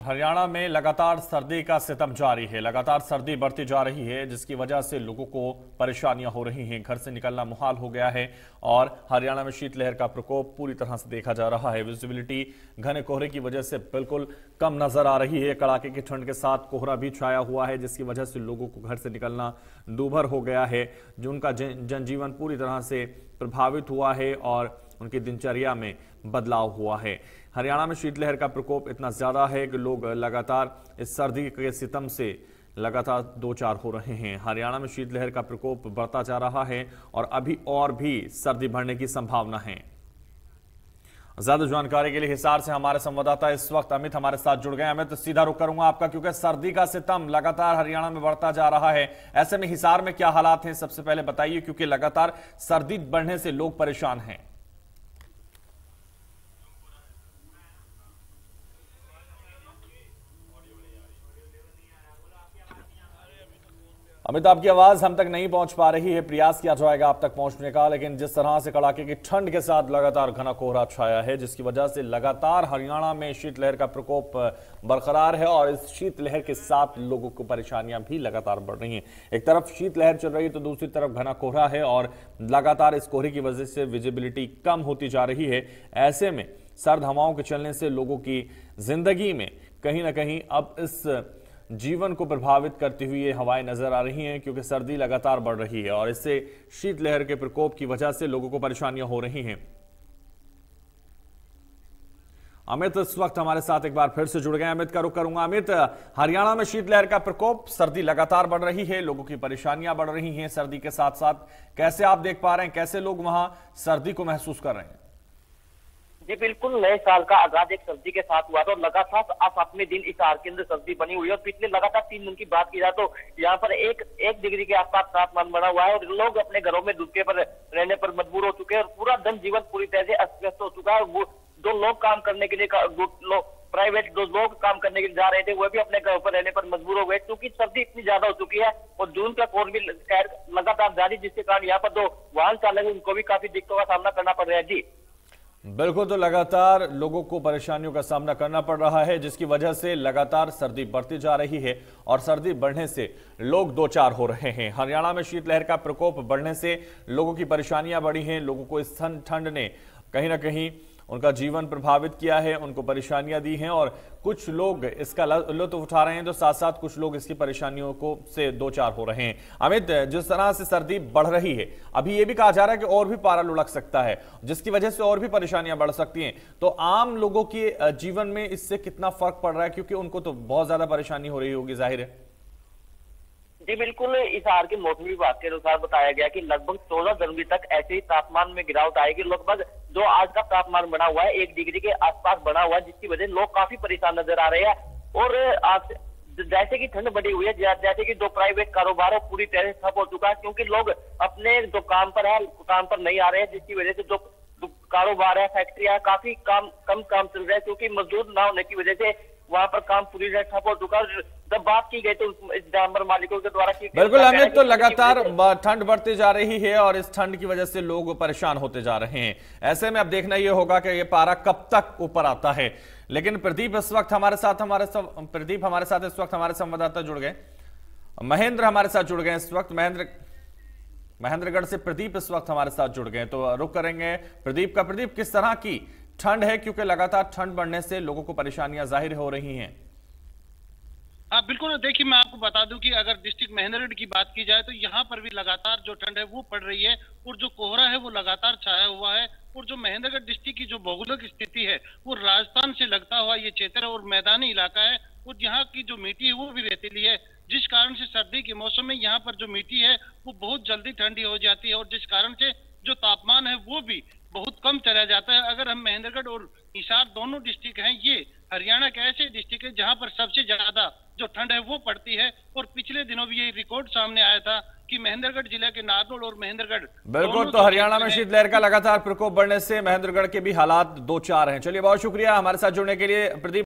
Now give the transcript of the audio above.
हरियाणा में लगातार सर्दी का सितम जारी है। लगातार सर्दी बढ़ती जा रही है, जिसकी वजह से लोगों को परेशानियां हो रही हैं। घर से निकलना मुहाल हो गया है और हरियाणा में शीतलहर का प्रकोप पूरी तरह से देखा जा रहा है। विजिबिलिटी घने कोहरे की वजह से बिल्कुल कम नजर आ रही है। कड़ाके की ठंड के साथ कोहरा भी छाया हुआ है, जिसकी वजह से लोगों को घर से निकलना दूभर हो गया है। जो उनका जनजीवन पूरी तरह से प्रभावित हुआ है और उनकी दिनचर्या में बदलाव हुआ है। हरियाणा में शीतलहर का प्रकोप इतना ज्यादा है कि लोग लगातार इस सर्दी के सितम से लगातार दो चार हो रहे हैं। हरियाणा में शीतलहर का प्रकोप बढ़ता जा रहा है और अभी और भी सर्दी बढ़ने की संभावना है। ज्यादा जानकारी के लिए हिसार से हमारे संवाददाता इस वक्त अमित हमारे साथ जुड़ गए। अमित, सीधा रुख करूंगा आपका, क्योंकि सर्दी का सितम लगातार हरियाणा में बढ़ता जा रहा है। ऐसे में हिसार में क्या हालात हैं, सबसे पहले बताइए, क्योंकि लगातार सर्दी बढ़ने से लोग परेशान हैं। अमित, आपकी आवाज हम तक नहीं पहुंच पा रही है। प्रयास किया जाएगा आप तक पहुंचने का, लेकिन जिस तरह से कड़ाके की ठंड के साथ लगातार घना कोहरा छाया है, जिसकी वजह से लगातार हरियाणा में शीतलहर का प्रकोप बरकरार है और इस शीतलहर के साथ लोगों को परेशानियां भी लगातार बढ़ रही हैं। एक तरफ शीतलहर चल रही है तो दूसरी तरफ घना कोहरा है और लगातार इस कोहरे की वजह से विजिबिलिटी कम होती जा रही है। ऐसे में सर्द हवाओं के चलने से लोगों की जिंदगी में कहीं ना कहीं अब इस जीवन को प्रभावित करती हुई ये हवाएं नजर आ रही हैं, क्योंकि सर्दी लगातार बढ़ रही है और इससे शीतलहर के प्रकोप की वजह से लोगों को परेशानियां हो रही हैं। अमित इस वक्त हमारे साथ एक बार फिर से जुड़ गए। अमित का रुख करूंगा। अमित, हरियाणा में शीतलहर का प्रकोप, सर्दी लगातार बढ़ रही है, लोगों की परेशानियां बढ़ रही हैं सर्दी के साथ साथ। कैसे आप देख पा रहे हैं, कैसे लोग वहां सर्दी को महसूस कर रहे हैं? जी बिल्कुल, नए साल का आगाज एक सर्दी के साथ हुआ था और लगातार सातवें दिन इस हार के अंदर सर्दी बनी हुई है। और पिछले लगातार 3 दिन की बात की जाए तो यहाँ पर एक डिग्री के आसपास तापमान बना हुआ है और लोग अपने घरों में दुबके पर रहने पर मजबूर हो चुके हैं और पूरा जनजीवन पूरी तरह से अस्त व्यस्त हो चुका है। वो जो लोग काम करने के लिए प्राइवेट जो लोग काम करने के लिए जा रहे थे, वो भी अपने घरों पर रहने पर मजबूर हो गए, क्योंकि सर्दी इतनी ज्यादा हो चुकी है और जून का कोर भी लगातार जारी, जिसके कारण यहाँ पर जो वाहन चालक है उनको भी काफी दिक्कतों का सामना करना पड़ रहा है। जी बिल्कुल, तो लगातार लोगों को परेशानियों का सामना करना पड़ रहा है, जिसकी वजह से लगातार सर्दी बढ़ती जा रही है और सर्दी बढ़ने से लोग दो चार हो रहे हैं। हरियाणा में शीतलहर का प्रकोप बढ़ने से लोगों की परेशानियां बढ़ी हैं। लोगों को इस ठंड ने कहीं ना कहीं उनका जीवन प्रभावित किया है, उनको परेशानियां दी हैं और कुछ लोग इसका लुत्फ उठा रहे हैं, तो साथ साथ कुछ लोग इसकी परेशानियों को से दो चार हो रहे हैं। अमित, जिस तरह से सर्दी बढ़ रही है, अभी ये भी कहा जा रहा है कि और भी पारा लुढ़क सकता है, जिसकी वजह से और भी परेशानियां बढ़ सकती हैं। तो आम लोगों के जीवन में इससे कितना फर्क पड़ रहा है, क्योंकि उनको तो बहुत ज्यादा परेशानी हो रही होगी, जाहिर है। जी बिल्कुल, इस हाल के मौसमी विभाग के अनुसार बताया गया कि लगभग 14 जनवरी तक ऐसे ही तापमान में गिरावट आएगी। लगभग जो आज का तापमान बना हुआ है 1 डिग्री के आसपास बना हुआ है, जिसकी वजह से लोग काफी परेशान नजर आ रहे हैं। और आज जैसे कि ठंड बढ़ी हुई है, जैसे कि जो प्राइवेट कारोबार है पूरी तरह से ठप हो चुका है, क्योंकि लोग अपने जो काम पर है काम पर नहीं आ रहे हैं, जिसकी वजह से जो कारोबार है, फैक्ट्रियां, काफी कम काम चल रहा है, क्योंकि मजदूर ना होने की वजह से वहां पर काम पूरी तरह ठप हो चुका है। जब बात की गई तो जानवर मालिकों के द्वारा की बिल्कुल अमित, तो लगातार ठंड बढ़ती जा रही है और इस ठंड की वजह से लोग परेशान होते जा रहे हैं। ऐसे में अब देखना यह होगा कि ये पारा कब तक ऊपर आता है। लेकिन प्रदीप इस वक्त हमारे साथ इस वक्त हमारे संवाददाता जुड़ गए, महेंद्र हमारे साथ जुड़ गए इस वक्त। महेंद्रगढ़ से प्रदीप इस वक्त हमारे साथ जुड़ गए, तो रुक करेंगे प्रदीप का। प्रदीप, किस तरह की ठंड है, क्योंकि लगातार ठंड बढ़ने से लोगों को परेशानियां जाहिर हो रही हैं? बिल्कुल, देखिए मैं आपको बता दूं कि अगर डिस्ट्रिक्ट महेंद्रगढ़ की बात की जाए तो यहाँ पर भी लगातार जो ठंड है वो पड़ रही है और जो कोहरा है वो लगातार छाया हुआ है। और जो महेंद्रगढ़ डिस्ट्रिक्ट की जो भौगोलिक स्थिति है वो राजस्थान से लगता हुआ ये क्षेत्र है और मैदानी इलाका है और यहाँ की जो मिट्टी है वो भी रेतीली है, जिस कारण से सर्दी के मौसम में यहाँ पर जो मिट्टी है वो बहुत जल्दी ठंडी हो जाती है और जिस कारण से जो तापमान है वो भी बहुत कम चला जाता है। अगर हम महेंद्रगढ़ और हिसार दोनों डिस्ट्रिक्ट हैं, ये हरियाणा के ऐसे डिस्ट्रिक्ट है जहां पर सबसे ज्यादा जो ठंड है वो पड़ती है। और पिछले दिनों भी ये रिकॉर्ड सामने आया था कि महेंद्रगढ़ जिले के नारनौल और महेंद्रगढ़ बिल्कुल, तो हरियाणा में शीतलहर का लगातार प्रकोप बढ़ने से महेंद्रगढ़ के भी हालात दो चार हैं। चलिए, बहुत शुक्रिया हमारे साथ जुड़ने के लिए प्रदीप।